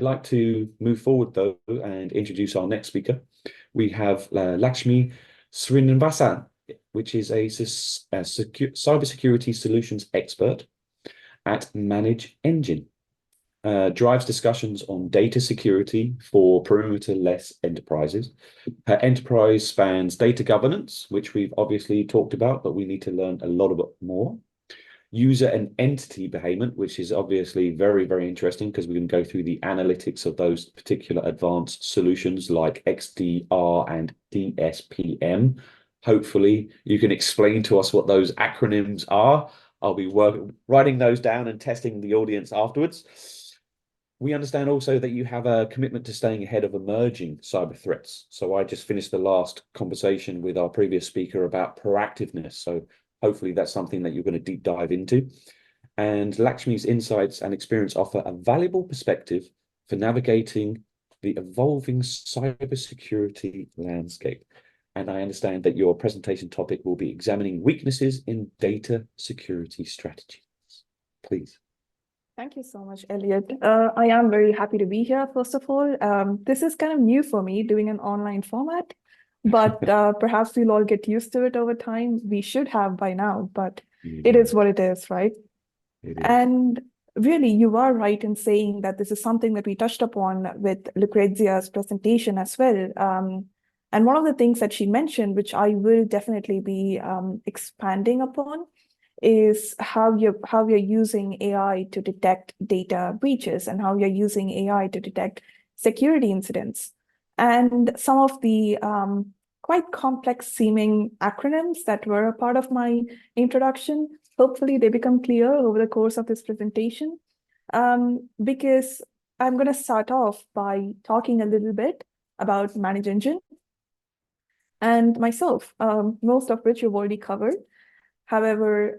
I'd like to move forward though and introduce our next speaker. We have Lakshmi Srinivasan, which is a cybersecurity solutions expert at Manage Engine. Drives discussions on data security for perimeter-less enterprises. Her enterprise spans data governance, which we've obviously talked about, but we need to learn a lot of it more. User and entity behavior, which is obviously very, very interesting because we can go through the analytics of those particular advanced solutions like XDR and DSPM. Hopefully, you can explain to us what those acronyms are. I'll be writing those down and testing the audience afterwards. We understand also that you have a commitment to staying ahead of emerging cyber threats. So I just finished the last conversation with our previous speaker about proactiveness. So hopefully that's something that you're going to deep dive into. And Lakshmi's insights and experience offer a valuable perspective for navigating the evolving cybersecurity landscape. And I understand that your presentation topic will be examining weaknesses in data security strategies. Please. Thank you so much, Elliot. I am very happy to be here, first of all. This is kind of new for me, doing an online format, but perhaps we'll all get used to it over time. We should have by now, but it is what it is, right? It is. And really, you are right in saying that this is something that we touched upon with Lucrezia's presentation as well. And one of the things that she mentioned, which I will definitely be expanding upon, is how you're using AI to detect data breaches and how you're using AI to detect security incidents. And some of the quite complex seeming acronyms that were a part of my introduction, hopefully they become clear over the course of this presentation, because I'm going to start off by talking a little bit about Manage Engine and myself, most of which you've already covered. However,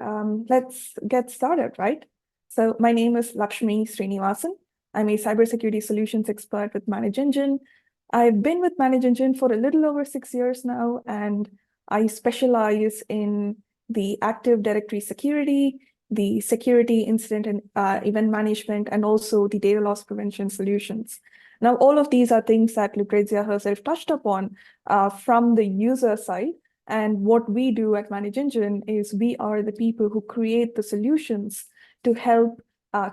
let's get started, right? So my name is Lakshmi Srinivasan. I'm a cybersecurity solutions expert with Manage Engine. I've been with Manage Engine for a little over 6 years now, and I specialize in the Active Directory security, the security incident and event management, and also the data loss prevention solutions. Now, all of these are things that Lucrezia herself touched upon from the user side. And what we do at Manage Engine is we are the people who create the solutions to help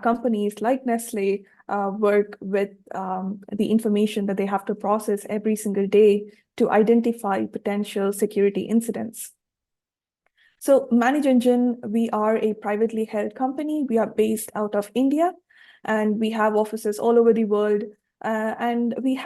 companies like Nestle work with the information that they have to process every single day to identify potential security incidents. So Manage Engine, we are a privately held company. We are based out of India, and we have offices all over the world. And we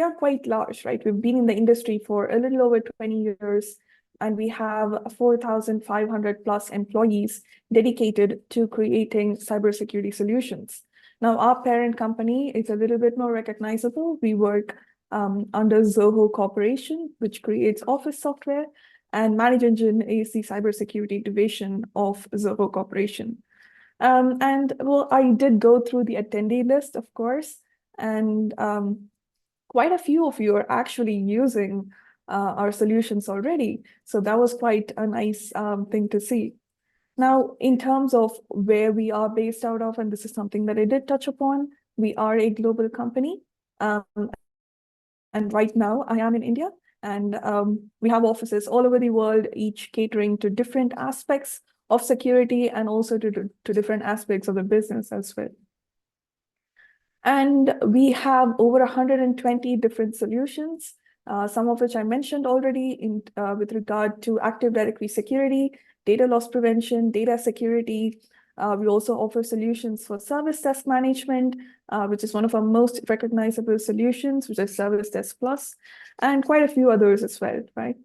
are quite large, right? We've been in the industry for a little over 20 years, and we have 4,500 plus employees dedicated to creating cybersecurity solutions. Now, our parent company is a little bit more recognizable. We work under Zoho Corporation, which creates office software, and Manage Engine is the cybersecurity division of Zoho Corporation. And well, I did go through the attendee list, of course, and quite a few of you are actually using our solutions already. So that was quite a nice thing to see. Now, in terms of where we are based out of, and this is something that I did touch upon, we are a global company. And right now I am in India, and we have offices all over the world, each catering to different aspects of security and also to different aspects of the business as well. And we have over 120 different solutions, some of which I mentioned already with regard to Active Directory security, data loss prevention, data security. We also offer solutions for service desk management, which is one of our most recognizable solutions, which is Service Desk Plus, and quite a few others as well, right?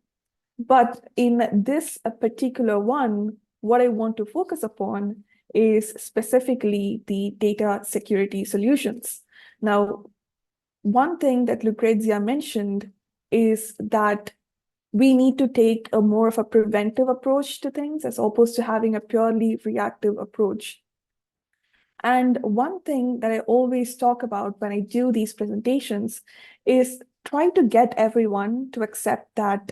But in this particular one, what I want to focus upon is specifically the data security solutions. Now, one thing that Lucrezia mentioned is that we need to take a more of a preventive approach to things as opposed to having a purely reactive approach. And one thing that I always talk about when I do these presentations is try to get everyone to accept that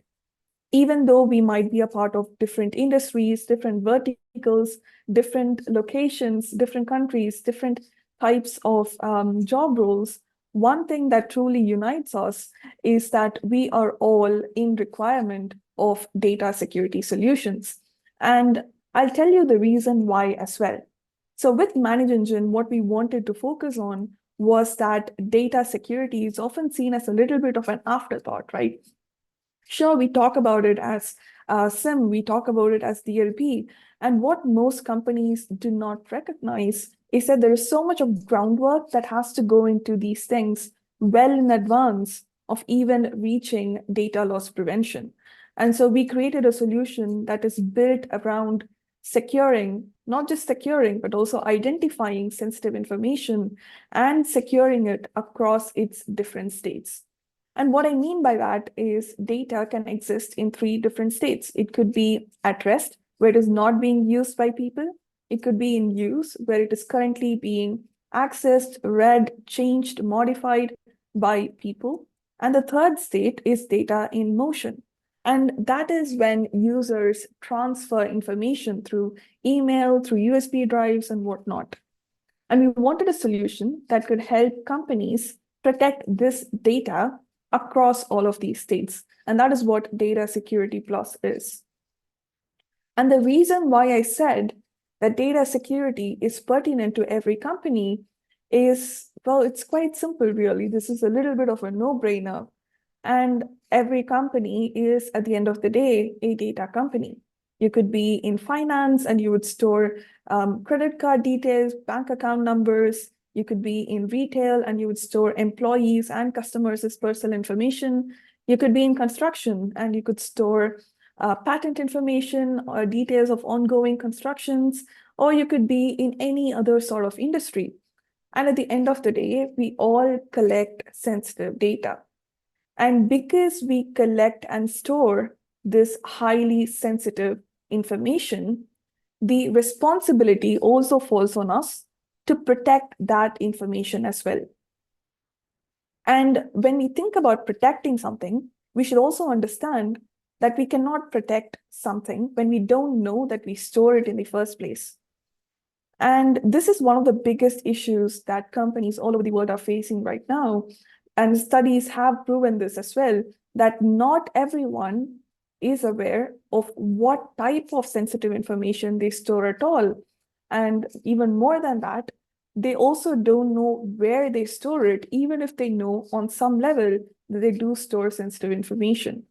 even though we might be a part of different industries, different verticals, different locations, different countries, different types of job roles, one thing that truly unites us is that we are all in requirement of data security solutions. And I'll tell you the reason why as well. So with ManageEngine, what we wanted to focus on was that data security is often seen as a little bit of an afterthought, right? Sure, we talk about it as SIM, we talk about it as DLP. And what most companies do not recognize is that there is so much of groundwork that has to go into these things well in advance of even reaching data loss prevention. And so we created a solution that is built around securing, not just securing, but also identifying sensitive information and securing it across its different states. And what I mean by that is data can exist in 3 different states. It could be at rest, where it is not being used by people. It could be in use, where it is currently being accessed, read, changed, modified by people. And the third state is data in motion. And that is when users transfer information through email, through USB drives, and whatnot. And we wanted a solution that could help companies protect this data across all of these states. And that is what Data Security Plus is. And the reason why I said that data security is pertinent to every company is, well, it's quite simple, really. This is a little bit of a no-brainer. And every company is, at the end of the day, a data company. You could be in finance and you would store credit card details, bank account numbers. You could be in retail and you would store employees and customers' personal information. You could be in construction and you could store patent information or details of ongoing constructions, or you could be in any other sort of industry. And at the end of the day, we all collect sensitive data. And because we collect and store this highly sensitive information, the responsibility also falls on us to protect that information as well. And when we think about protecting something, we should also understand that we cannot protect something when we don't know that we store it in the first place. And this is one of the biggest issues that companies all over the world are facing right now. And studies have proven this as well, that not everyone is aware of what type of sensitive information they store at all. And even more than that, they also don't know where they store it, even if they know on some level that they do store sensitive information.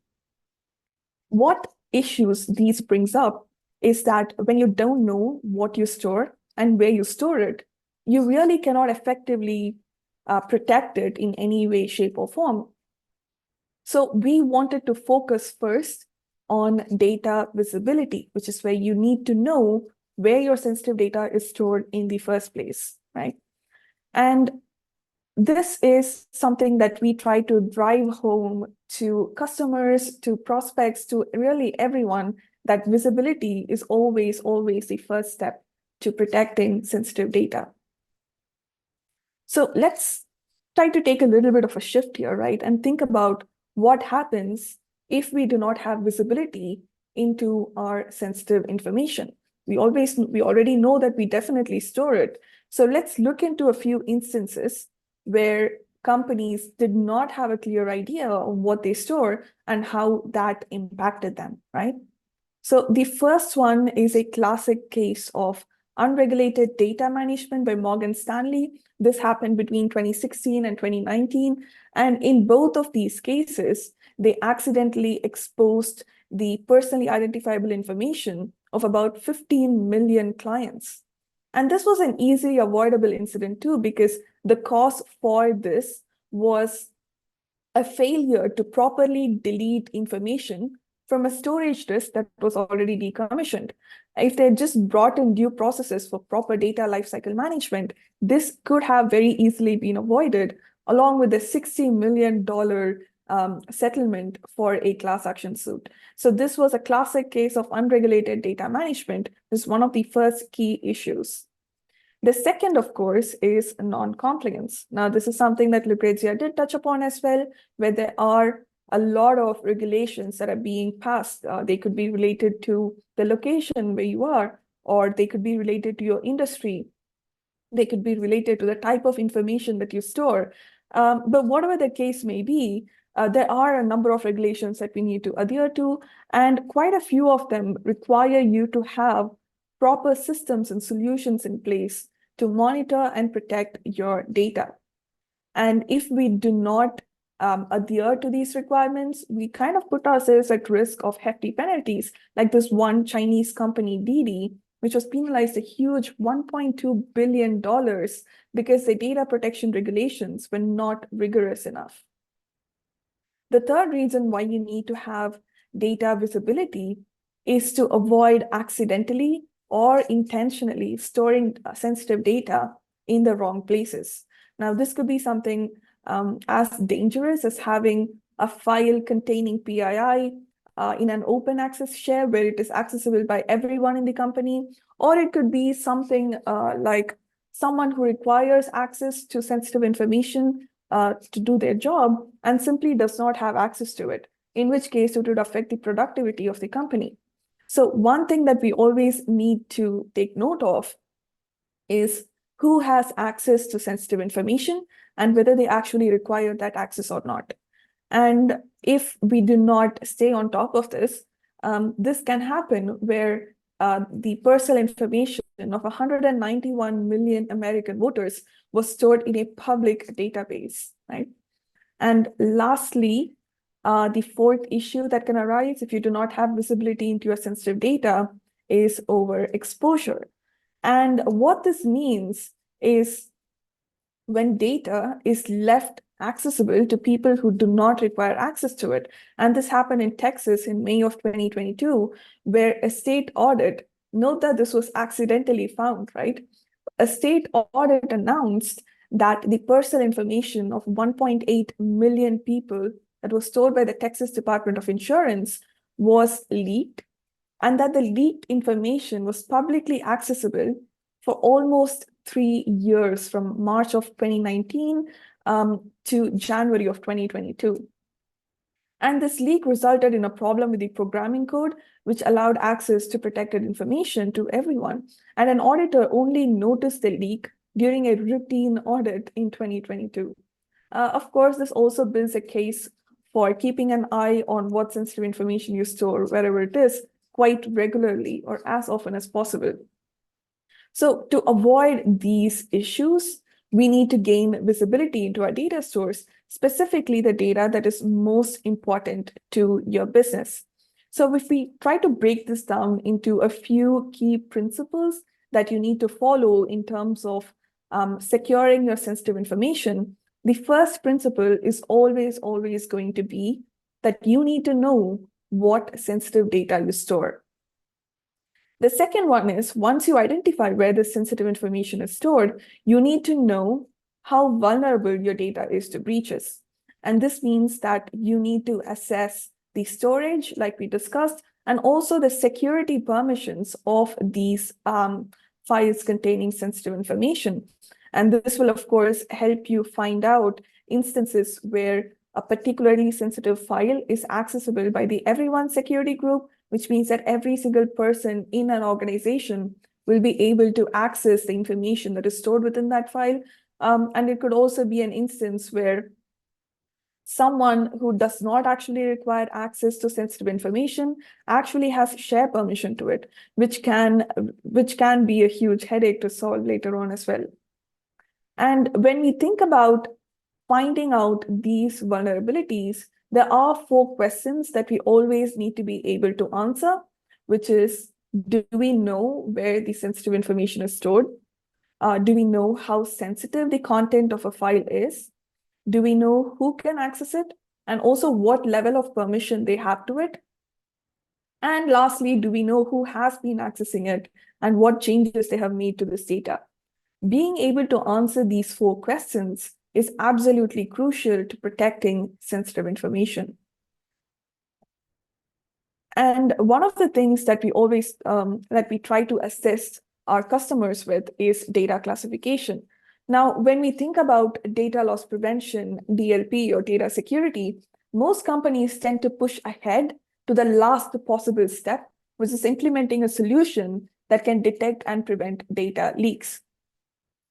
What issues these brings up is that when you don't know what you store and where you store it, you really cannot effectively protect it in any way, shape, or form. So we wanted to focus first on data visibility, which is where you need to know where your sensitive data is stored in the first place, right? And this is something that we try to drive home to customers, to prospects, to really everyone, that visibility is always, always the first step to protecting sensitive data. So let's try to take a little bit of a shift here, right? And think about what happens if we do not have visibility into our sensitive information. We already know that we definitely store it. So let's look into a few instances where companies did not have a clear idea of what they store and how that impacted them, right? So the first one is a classic case of unregulated data management by Morgan Stanley. This happened between 2016 and 2019. And in both of these cases, they accidentally exposed the personally identifiable information of about 15 million clients. And this was an easily avoidable incident too, because the cause for this was a failure to properly delete information from a storage disk that was already decommissioned. If they just brought in due processes for proper data lifecycle management, this could have very easily been avoided, along with the $60 million settlement for a class action suit. So this was a classic case of unregulated data management. This is one of the first key issues. The second, of course, is non-compliance. Now, this is something that Lucrezia did touch upon as well, where there are a lot of regulations that are being passed. They could be related to the location where you are, or they could be related to your industry. They could be related to the type of information that you store. But whatever the case may be, there are a number of regulations that we need to adhere to, and quite a few of them require you to have proper systems and solutions in place to monitor and protect your data. And if we do not adhere to these requirements, we kind of put ourselves at risk of hefty penalties, like this one Chinese company, Didi, which was penalized a huge $1.2 billion because the data protection regulations were not rigorous enough. The third reason why you need to have data visibility is to avoid accidentally or intentionally storing sensitive data in the wrong places. Now, this could be something as dangerous as having a file containing PII in an open access share where it is accessible by everyone in the company, or it could be something like someone who requires access to sensitive information to do their job and simply does not have access to it, in which case it would affect the productivity of the company. So one thing that we always need to take note of is who has access to sensitive information and whether they actually require that access or not. And if we do not stay on top of this, this can happen where the personal information of 191 million American voters was stored in a public database, right? And lastly, the fourth issue that can arise if you do not have visibility into your sensitive data is overexposure. And what this means is when data is left accessible to people who do not require access to it. And this happened in Texas in May of 2022, where a state audit, note that this was accidentally found, right? A state audit announced that the personal information of 1.8 million people that was stored by the Texas Department of Insurance was leaked, and that the leaked information was publicly accessible for almost 3 years, from March of 2019 to January of 2022. And this leak resulted in a problem with the programming code, which allowed access to protected information to everyone. And an auditor only noticed the leak during a routine audit in 2022. Of course, this also builds a case for keeping an eye on what sensitive information you store wherever it is quite regularly or as often as possible. So to avoid these issues, we need to gain visibility into our data source, specifically the data that is most important to your business. So if we try to break this down into a few key principles that you need to follow in terms of securing your sensitive information, the first principle is always going to be that you need to know what sensitive data you store. The second one is, once you identify where the sensitive information is stored, you need to know how vulnerable your data is to breaches. And this means that you need to assess the storage, like we discussed, and also the security permissions of these files containing sensitive information. And this will, of course, help you find out instances where a particularly sensitive file is accessible by the Everyone security group, which means that every single person in an organization will be able to access the information that is stored within that file. And it could also be an instance where someone who does not actually require access to sensitive information actually has share permission to it, which can be a huge headache to solve later on as well. And when we think about finding out these vulnerabilities, there are 4 questions that we always need to be able to answer, which is, do we know where the sensitive information is stored? Do we know how sensitive the content of a file is? Do we know who can access it? And also what level of permission they have to it? And lastly, do we know who has been accessing it and what changes they have made to this data? Being able to answer these 4 questions is absolutely crucial to protecting sensitive information. And one of the things that we always that we try to assist our customers with is data classification. Now, when we think about data loss prevention, DLP, or data security, most companies tend to push ahead to the last possible step, which is implementing a solution that can detect and prevent data leaks.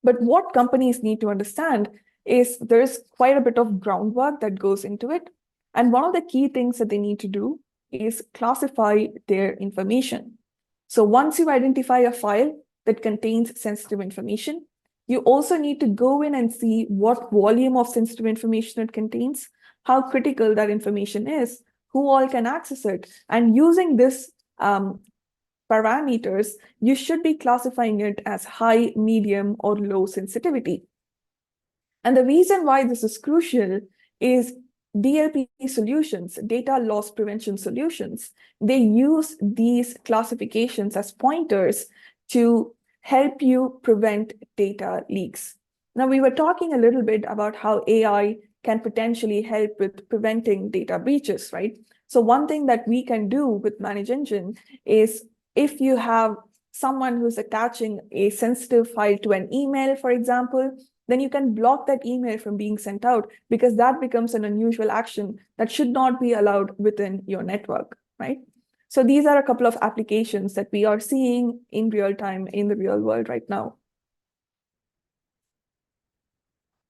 But what companies need to understand is there's quite a bit of groundwork that goes into it. And one of the key things that they need to do is classify their information. So once you identify a file that contains sensitive information, you also need to go in and see what volume of sensitive information it contains, how critical that information is, who all can access it. And using this parameters, you should be classifying it as high, medium, or low sensitivity. And the reason why this is crucial is DLP solutions, data loss prevention solutions, they use these classifications as pointers to help you prevent data leaks. Now, we were talking a little bit about how AI can potentially help with preventing data breaches, right? So one thing that we can do with ManageEngine is if you have someone who's attaching a sensitive file to an email, for example, then you can block that email from being sent out because that becomes an unusual action that should not be allowed within your network, right? So these are a couple of applications that we are seeing in real time in the real world right now.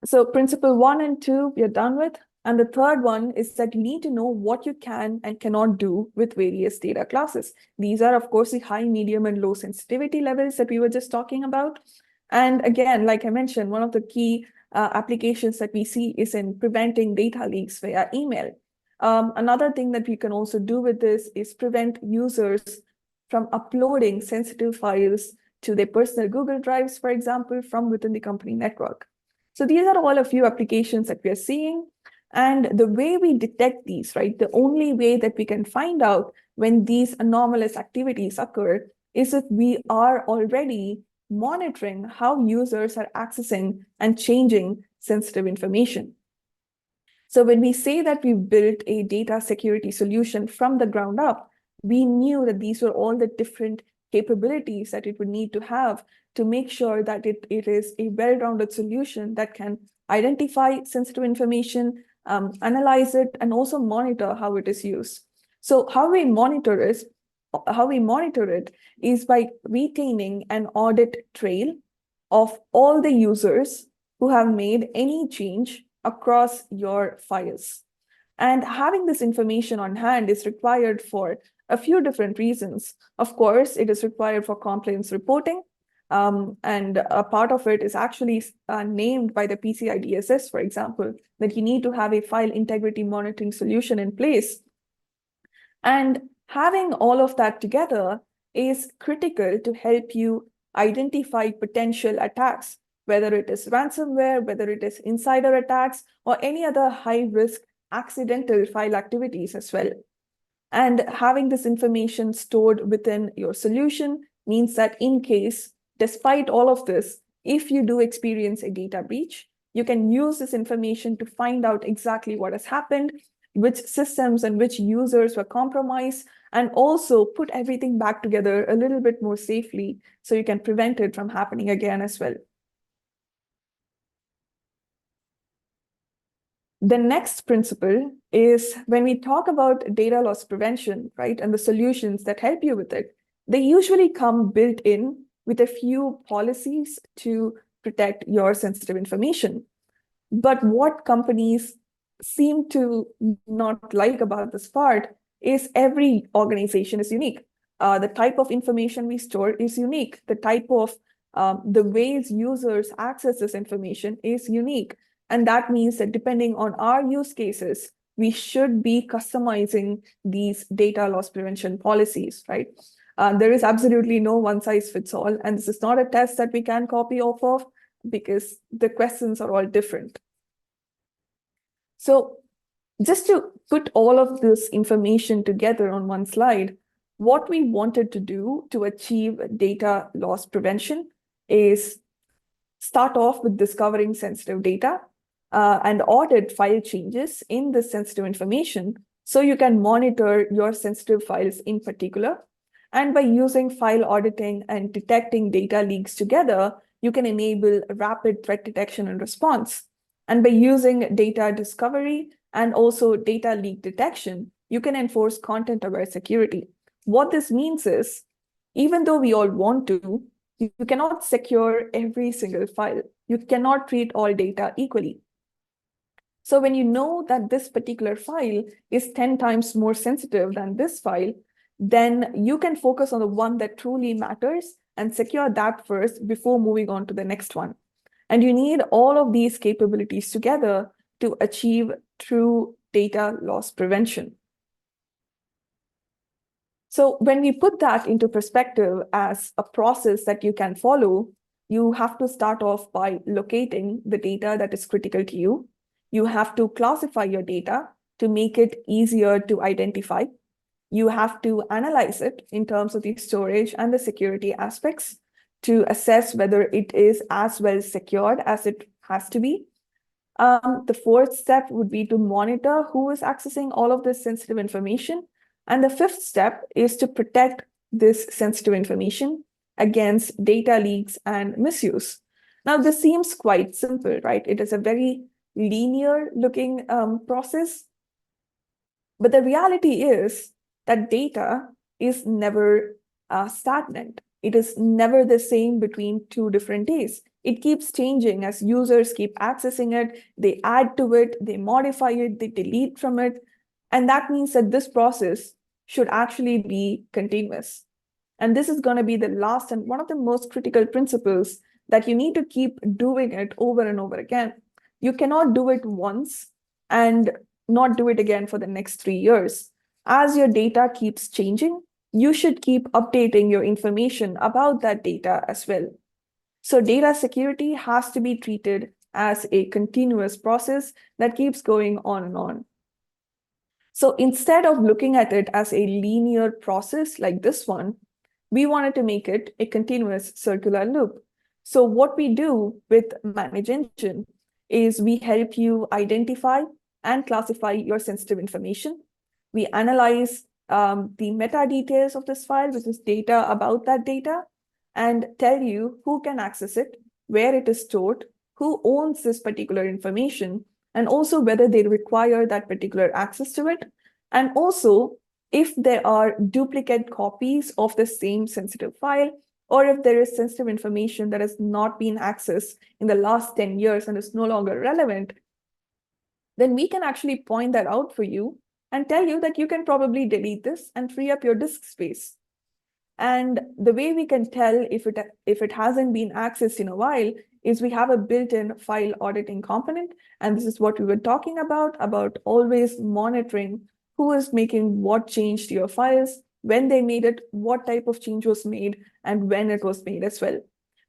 So principle 1 and 2, we are done with. And the third one is that you need to know what you can and cannot do with various data classes. These are, of course, the high, medium, and low sensitivity levels that we were just talking about. And again, like I mentioned, one of the key applications that we see is in preventing data leaks via email. Another thing that we can also do with this is prevent users from uploading sensitive files to their personal Google Drives, for example, from within the company network. So these are all a few applications that we are seeing. And the way we detect these, right, the only way that we can find out when these anomalous activities occur is if we are already monitoring how users are accessing and changing sensitive information. So when we say that we built a data security solution from the ground up, we knew that these were all the different capabilities that it would need to have to make sure that it is a well-rounded solution that can identify sensitive information, analyze it, and also monitor how it is used. So how we monitor it is by retaining an audit trail of all the users who have made any change across your files. And having this information on hand is required for a few different reasons. Of course, it is required for compliance reporting. And a part of it is actually named by the PCI DSS, for example, that you need to have a file integrity monitoring solution in place. And having all of that together is critical to help you identify potential attacks, whether it is ransomware, whether it is insider attacks, or any other high-risk accidental file activities as well. And having this information stored within your solution means that in case, despite all of this, if you do experience a data breach, you can use this information to find out exactly what has happened, which systems and which users were compromised, and also put everything back together a little bit more safely so you can prevent it from happening again as well. The next principle is when we talk about data loss prevention, right, and the solutions that help you with it, they usually come built in with a few policies to protect your sensitive information. But what companies seem to not like about this part is every organization is unique. The type of information we store is unique. The type of the ways users access this information is unique. And that means that depending on our use cases, we should be customizing these data loss prevention policies, right? There is absolutely no one size fits all. And this is not a test that we can copy off of because the questions are all different. So just to put all of this information together on one slide, what we wanted to do to achieve data loss prevention is start off with discovering sensitive data and audit file changes in this sensitive information so you can monitor your sensitive files in particular. And by using file auditing and detecting data leaks together, you can enable rapid threat detection and response. And by using data discovery and also data leak detection, you can enforce content-aware security. What this means is, even though we all want to, You cannot secure every single file. You cannot treat all data equally. So when you know that this particular file is 10 times more sensitive than this file, then you can focus on the one that truly matters and secure that first before moving on to the next one. And you need all of these capabilities together to achieve true data loss prevention. So when we put that into perspective as a process that you can follow, you have to start off by locating the data that is critical to you. You have to classify your data to make it easier to identify. You have to analyze it in terms of the storage and the security aspects to assess whether it is as well secured as it has to be. The fourth step would be to monitor who is accessing all of this sensitive information. And the fifth step is to protect this sensitive information against data leaks and misuse. Now, this seems quite simple, right? It is a very linear looking process. But the reality is that data is never stagnant. It is never the same between 2 different days. It keeps changing as users keep accessing it, they add to it, they modify it, they delete from it. And that means that this process should actually be continuous. And this is going to be the last and one of the most critical principles that you need to keep doing it over and over again. You cannot do it once and not do it again for the next 3 years. As your data keeps changing, you should keep updating your information about that data as well. So data security has to be treated as a continuous process that keeps going on and on. So instead of looking at it as a linear process like this one, we wanted to make it a continuous circular loop. So what we do with ManageEngine is we help you identify and classify your sensitive information. We analyze the meta details of this file, which is data about that data, and tell you who can access it, where it is stored, who owns this particular information, and also whether they require that particular access to it. And also, if there are duplicate copies of the same sensitive file, or if there is sensitive information that has not been accessed in the last 10 years and is no longer relevant, then we can actually point that out for you and tell you that you can probably delete this and free up your disk space. And the way we can tell if it hasn't been accessed in a while is we have a built-in file auditing component. And this is what we were talking about always monitoring who is making what change to your files, when they made it, what type of change was made, and when it was made as well.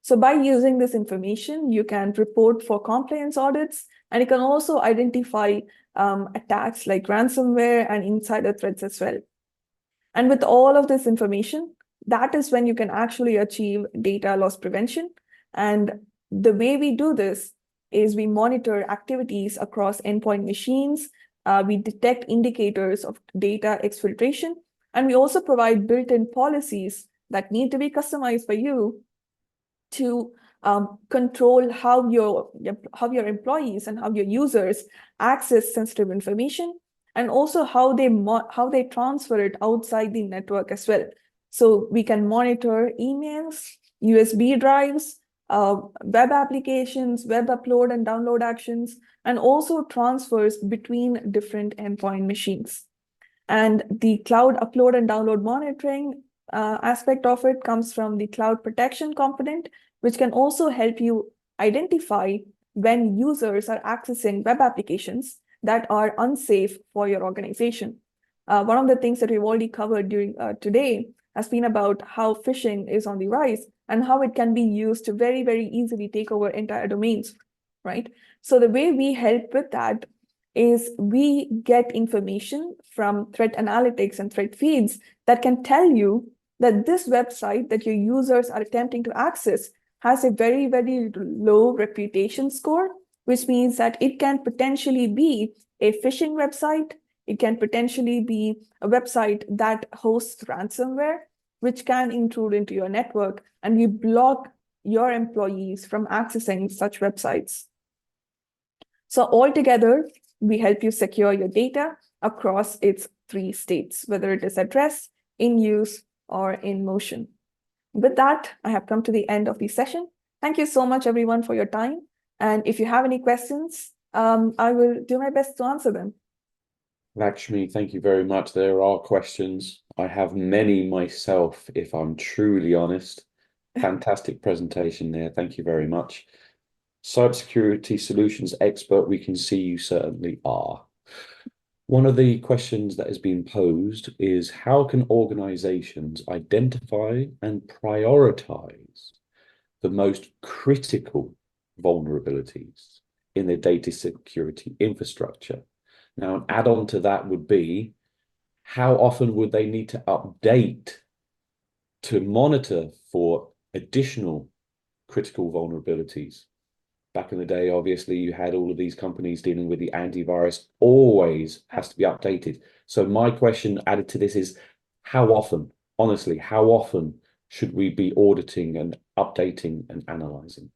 So by using this information, you can report for compliance audits, and you can also identify attacks like ransomware and insider threats as well. And with all of this information, that is when you can actually achieve data loss prevention. And the way we do this is we monitor activities across endpoint machines. We detect indicators of data exfiltration, and we also provide built-in policies that need to be customized by you to control how your employees and how your users access sensitive information, and also how they transfer it outside the network as well. So we can monitor emails, USB drives, web applications, web upload and download actions, and also transfers between different endpoint machines. And the cloud upload and download monitoring aspect of it comes from the cloud protection component, which can also help you identify when users are accessing web applications that are unsafe for your organization. One of the things that we've already covered during today has been about how phishing is on the rise and how it can be used to very, very easily take over entire domains, right? So the way we help with that is we get information from threat analytics and threat feeds that can tell you that this website that your users are attempting to access has a very, very low reputation score, which means that it can potentially be a phishing website. It can potentially be a website that hosts ransomware, which can intrude into your network, and you block your employees from accessing such websites. So altogether, we help you secure your data across its 3 states, whether it is at rest, in use, or in motion. With that, I have come to the end of the session. Thank you so much, everyone, for your time. And if you have any questions, I will do my best to answer them. Lakshmi, thank you very much. There are questions. I have many myself, if I'm truly honest. Fantastic presentation there. Thank you very much. Cybersecurity solutions expert, we can see you certainly are. One of the questions that has been posed is how can organizations identify and prioritize the most critical vulnerabilities in their data security infrastructure? Now, an add-on to that would be how often would they need to update to monitor for additional critical vulnerabilities? Back in the day, obviously, you had all of these companies dealing with the antivirus, always has to be updated. So my question added to this is how often, honestly, how often should we be auditing and updating and analyzing?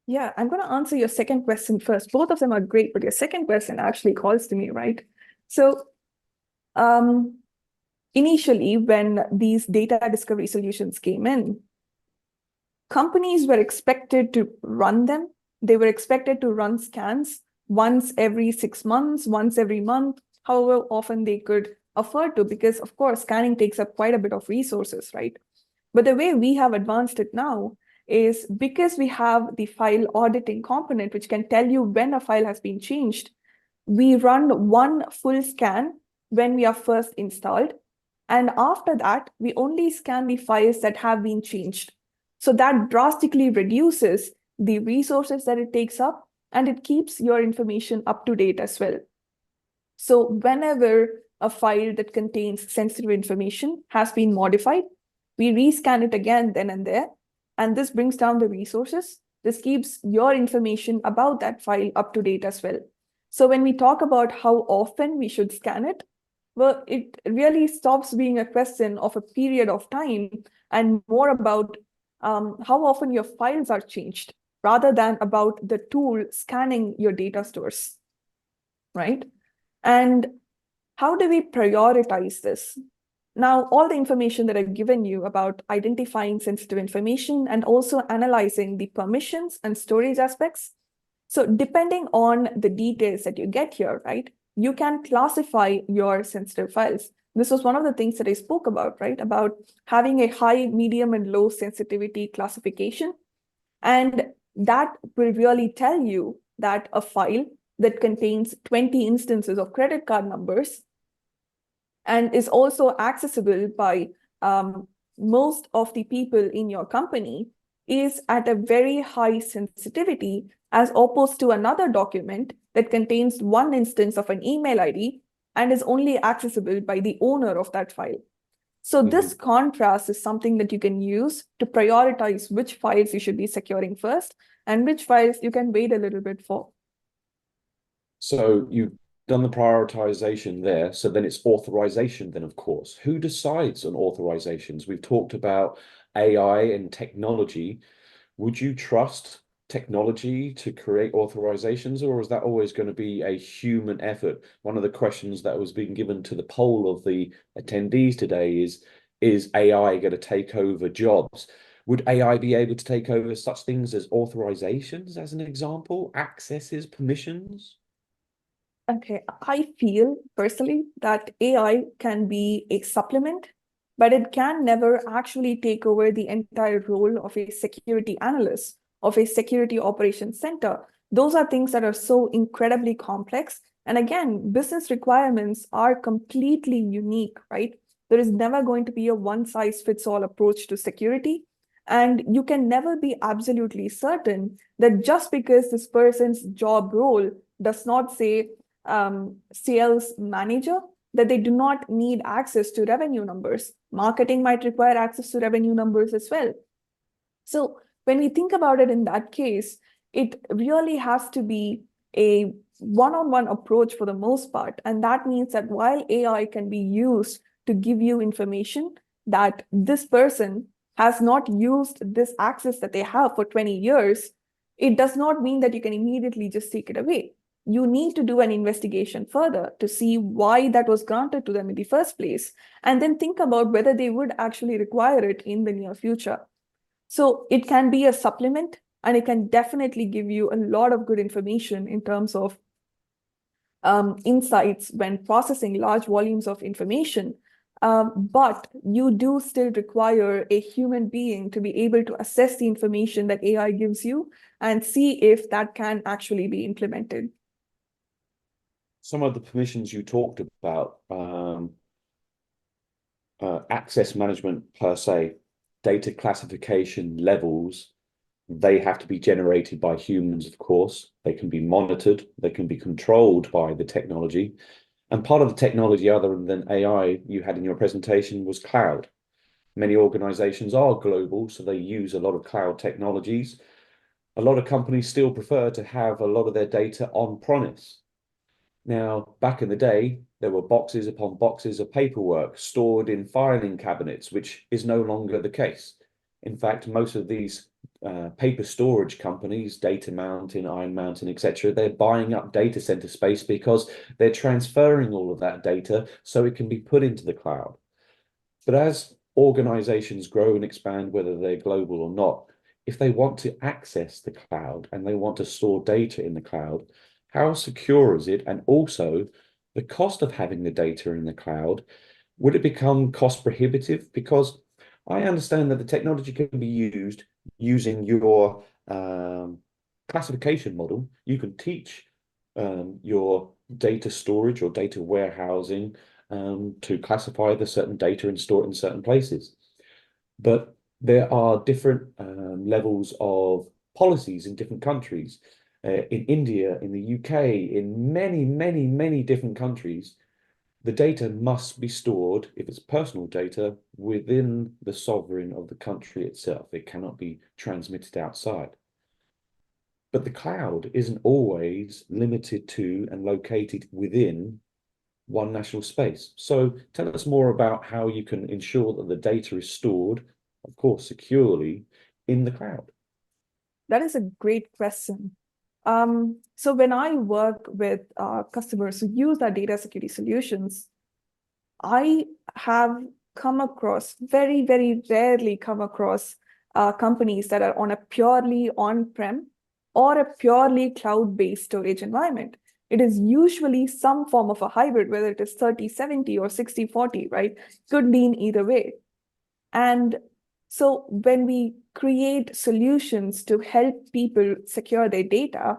Yeah, I'm going to answer your second question first. Both of them are great, but your second question actually calls to me, right? So initially, when these data discovery solutions came in, companies were expected to run them. They were expected to run scans once every 6 months, once every month, however often they could afford to, because of course, scanning takes up quite a bit of resources, right? But the way we have advanced it now is because we have the file auditing component, which can tell you when a file has been changed. We run one full scan when we are first installed. And after that, we only scan the files that have been changed. So that drastically reduces the resources that it takes up, and it keeps your information up to date as well. So whenever a file that contains sensitive information has been modified, we rescan it again then and there, and this brings down the resources. This keeps your information about that file up to date as well. So when we talk about how often we should scan it, well, it really stops being a question of a period of time and more about how often your files are changed rather than about the tool scanning your data stores, right? And how do we prioritize this? Now, all the information that I've given you about identifying sensitive information and also analyzing the permissions and storage aspects. So depending on the details that you get here, right, you can classify your sensitive files. This was one of the things that I spoke about, right, about having a high, medium, and low sensitivity classification. And that will really tell you that a file that contains 20 instances of credit card numbers and is also accessible by most of the people in your company is at a very high sensitivity, as opposed to another document that contains one instance of an email ID and is only accessible by the owner of that file. So this contrast is something that you can use to prioritize which files you should be securing first and which files you can wait a little bit for. So you've done the prioritization there. So then it's authorization then, of course. Who decides on authorizations? We've talked about AI and technology. Would you trust technology to create authorizations, or is that always going to be a human effort? One of the questions that was being given to the poll of the attendees today is AI going to take over jobs? Would AI be able to take over such things as authorizations, as an example, accesses, permissions? Okay, I feel personally that AI can be a supplement, but it can never actually take over the entire role of a security analyst, of a security operations center. Those are things that are so incredibly complex. And again, business requirements are completely unique, right? There is never going to be a one-size-fits-all approach to security. And you can never be absolutely certain that just because this person's job role does not say sales manager, that they do not need access to revenue numbers. Marketing might require access to revenue numbers as well. So when we think about it in that case, it really has to be a one-on-one approach for the most part. And that means that while AI can be used to give you information that this person has not used this access that they have for 20 years, it does not mean that you can immediately just take it away. you need to do an investigation further to see why that was granted to them in the first place, and then think about whether they would actually require it in the near future. So it can be a supplement, and it can definitely give you a lot of good information in terms of insights when processing large volumes of information. But you do still require a human being to be able to assess the information that AI gives you and see if that can actually be implemented. Some of the permissions you talked about, access management per se, data classification levels, they have to be generated by humans, of course. They can be monitored, they can be controlled by the technology. And part of the technology other than AI you had in your presentation was cloud. Many organizations are global, so they use a lot of cloud technologies. A lot of companies still prefer to have a lot of their data on-premise. Now, back in the day, there were boxes upon boxes of paperwork stored in filing cabinets, which is no longer the case. In fact, most of these paper storage companies, Data Mountain, Iron Mountain, etc., they're buying up data center space because they're transferring all of that data so it can be put into the cloud. But as organizations grow and expand, whether they're global or not, if they want to access the cloud and they want to store data in the cloud, how secure is it? And also the cost of having the data in the cloud, would it become cost prohibitive? Because I understand that the technology can be used using your classification model. You can teach your data storage or data warehousing to classify the certain data and store it in certain places. But there are different levels of policies in different countries. In India, in the UK, in many different countries, the data must be stored, if it's personal data, within the sovereign of the country itself. It cannot be transmitted outside. But the cloud isn't always limited to and located within one national space. So tell us more about how you can ensure that the data is stored, of course, securely in the cloud. That is a great question. So when I work with customers who use our data security solutions, I have come across, very rarely come across companies that are on a purely on-prem or a purely cloud-based storage environment. It is usually some form of a hybrid, whether it is 30/70 or 60/40, right? Could lean either way. And so when we create solutions to help people secure their data,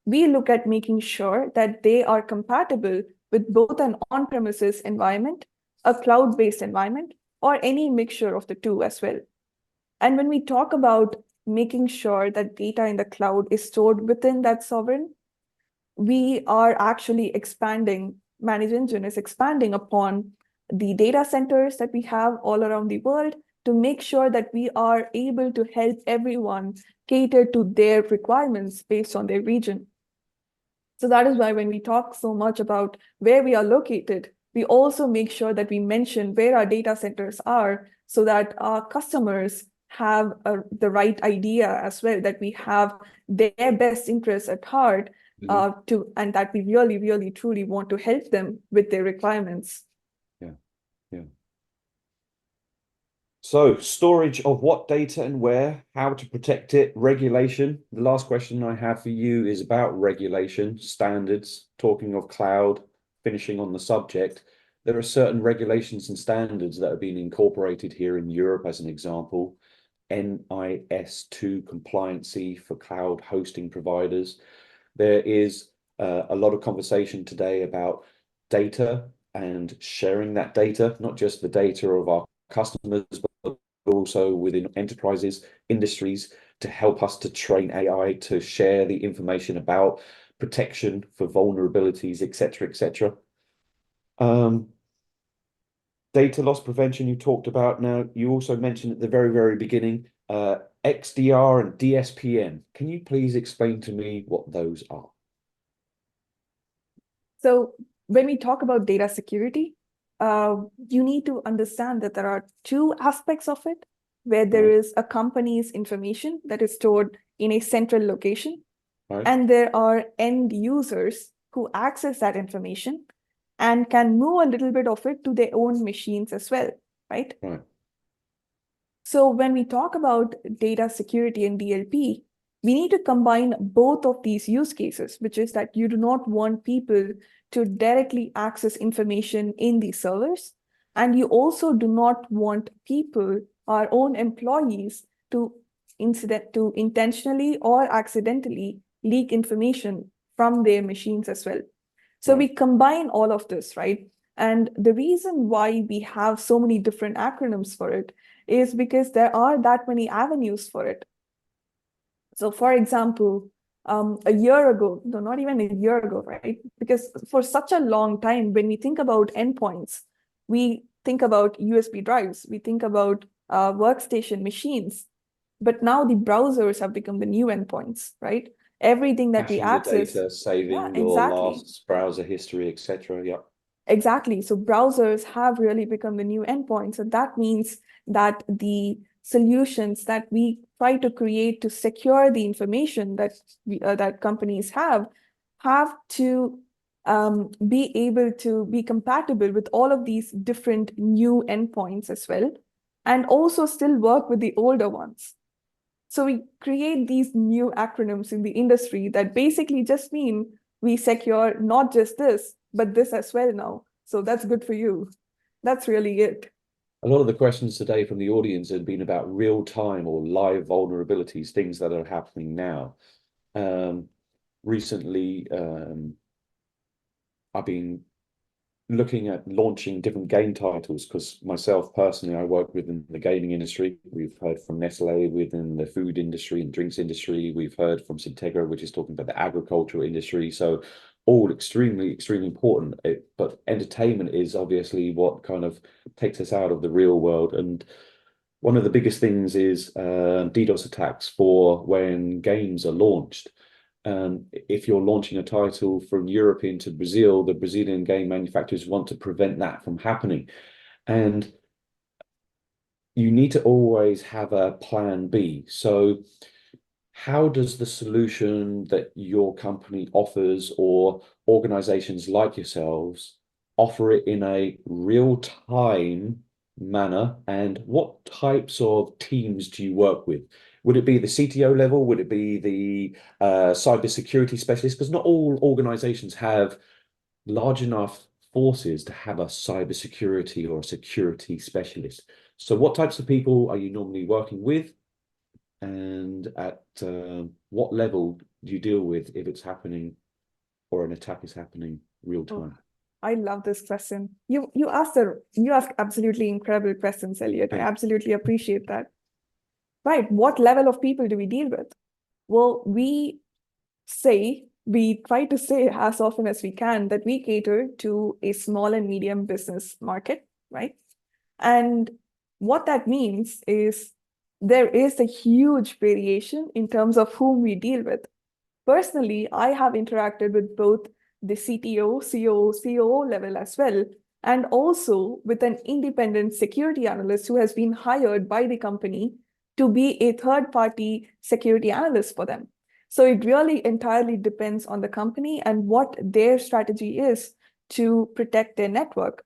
we look at making sure that they are compatible with both an on-premises environment, a cloud-based environment, or any mixture of the two as well. And when we talk about making sure that data in the cloud is stored within that sovereign, we are actually expanding, ManageEngine is expanding upon the data centers that we have all around the world to make sure that we are able to help everyone cater to their requirements based on their region. So that is why when we talk so much about where we are located, we also make sure that we mention where our data centers are so that our customers have the right idea as well, that we have their best interests at heart, and that we really truly want to help them with their requirements. Yeah. So storage of what data and where, how to protect it, regulation. The last question I have for you is about regulation, standards, talking of cloud, finishing on the subject. There are certain regulations and standards that have been incorporated here in Europe, as an example. NIS2 compliancy for cloud hosting providers. There is a lot of conversation today about data and sharing that data, not just the data of our customers, but also within enterprises, industries, to help us to train AI to share the information about protection for vulnerabilities, etc. Data loss prevention you talked about. Now, you also mentioned at the very beginning, XDR and DSPM. Can you please explain to me what those are? So when we talk about data security, you need to understand that there are two aspects of it, where there is a company's information that is stored in a central location, Right. And there are end users who access that information and can move a little bit of it to their own machines as well, right? Right. So when we talk about data security and DLP, we need to combine both of these use cases, which is that you do not want people to directly access information in these servers. And you also do not want people, our own employees, to intentionally or accidentally leak information from their machines as well. So Right. we combine all of this, right? And the reason why we have so many different acronyms for it is because there are that many avenues for it. So for example, a year ago, no, not even a year ago, right? Because for such a long time, when we think about endpoints, we think about USB drives, we think about workstation machines, but now the browsers have become the new endpoints, right? Everything that we Caching the access, data, yeah, saving your exactly. last browser history, etc. Yep. Exactly. So browsers have really become the new endpoint. So that means that the solutions that we try to create to secure the information that that companies have to be able to be compatible with all of these different new endpoints as well, and also still work with the older ones. So we create these new acronyms in the industry that basically just mean we secure not just this, but this as well now. So that's good for you. That's really it. A lot of the questions today from the audience have been about real time or live vulnerabilities, things that are happening now. Recently, I've been looking at launching different game titles because myself personally, I work within the gaming industry. We've heard from Nestle within the food industry and drinks industry. We've heard from Syntegra, which is talking about the agricultural industry. So all extremely, extremely important. But entertainment is obviously what kind of takes us out of the real world. And one of the biggest things is DDoS attacks for when games are launched. If you're launching a title from Europe into Brazil, the Brazilian game manufacturers want to prevent that from happening. And you need to always have a plan B. So how does the solution that your company offers or organizations like yourselves offer it in a real-time manner? And what types of teams do you work with? Would it be the CTO level? Would it be the cybersecurity specialist? Because not all organizations have large enough forces to have a cybersecurity or a security specialist. So what types of people are you normally working with? And at what level do you deal with if it's happening or an attack is happening real Oh, time? I love this question. You ask absolutely incredible questions, Elliot. I Thank absolutely appreciate that. Right. What level of people do we deal with? Well, we try to say as often as we can that we cater to a small and medium business market, right? And what that means is there is a huge variation in terms of whom we deal with. Personally, I have interacted with both the CTO, COO, COO level as well, and also with an independent security analyst who has been hired by the company to be a third-party security analyst for them. So it really entirely depends on the company and what their strategy is to protect their network.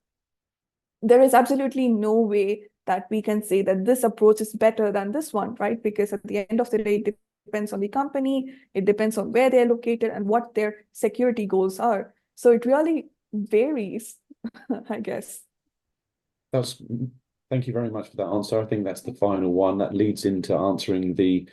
There is absolutely no way that we can say that this approach is better than this one, right? Because at the end of the day, it depends on the company, it depends on where they're located and what their security goals are. So it really varies, I guess. That's Thank you very much for that answer. I think that's the final one that leads into answering the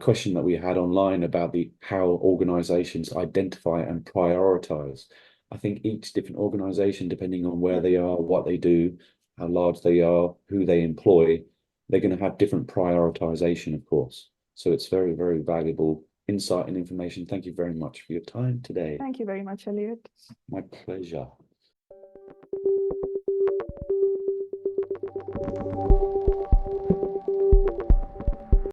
question that we had online about the how organizations identify and prioritize. I think each different organization, depending on where they are, what they do, how large they are, who they employ, they're going to have different prioritization, of course. So it's very, very valuable insight and information. Thank you very much for your time today. Thank you very much, Elliot. My pleasure.